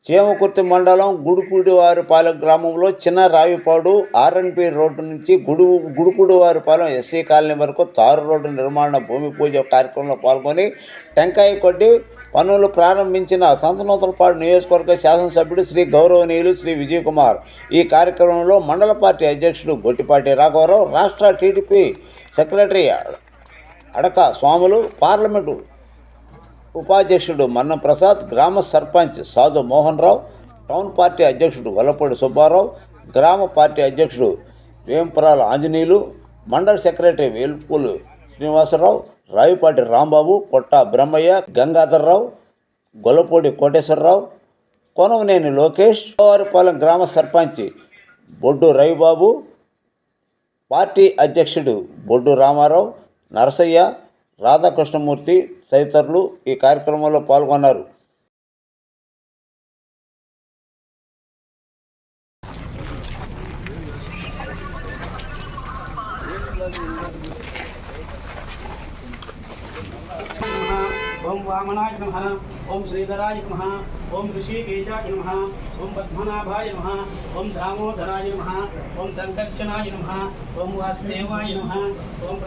చీమకుర్తి మండలం గుడిపూడివారిపాలెం గ్రామంలో చిన్న రావిపాడు ఆర్ఎన్పి రోడ్డు నుంచి గుడిపూడివారిపాలెం ఎస్సీ కాలనీ వరకు తారు రోడ్డు నిర్మాణ భూమి పూజ కార్యక్రమంలో పాల్గొని టెంకాయ కొట్టి పనులు ప్రారంభించిన సంతనూతలపాడు నియోజకవర్గ శాసనసభ్యుడు శ్రీ గౌరవనీయులు శ్రీ విజయకుమార్. ఈ కార్యక్రమంలో మండల పార్టీ అధ్యక్షుడు గొట్టిపాటి రాఘవరావు, రాష్ట్ర టీడీపీ సెక్రటరీ అడక స్వాములు, పార్లమెంటు ఉపాధ్యక్షుడు మన్నం ప్రసాద్, గ్రామ సర్పంచ్ సాధు మోహన్ రావు, టౌన్ పార్టీ అధ్యక్షుడు గొల్లపూడి సుబ్బారావు, గ్రామ పార్టీ అధ్యక్షుడు వేంపురాల ఆంజనేయులు, మండల సెక్రటరీ వేల్పూలు శ్రీనివాసరావు, రావిపాటి రాంబాబు, పొట్ట బ్రహ్మయ్య, గంగాధర్రావు, గొల్లపూడి కోటేశ్వరరావు, కొనవనేని లోకేష్, వారిపాలెం గ్రామ సర్పంచ్ బొడ్డు రవిబాబు, పార్టీ అధ్యక్షుడు బొడ్డు రామారావు, నరసయ్య, రాధాకృష్ణమూర్తి తదితరులు ఈ కార్యక్రమంలో పాల్గొన్నారు. ఓం వామనాయ నమః, ఓం శ్రీధరాయ నమః, ఓం ఋషికేశాయ నమః, ఓం పద్మనాభాయ నమః, ఓం దామోదరాయ నమః, ఓం సంకర్షణాయ నమః, ఓం వాసుదేవాయ నమః, ఓం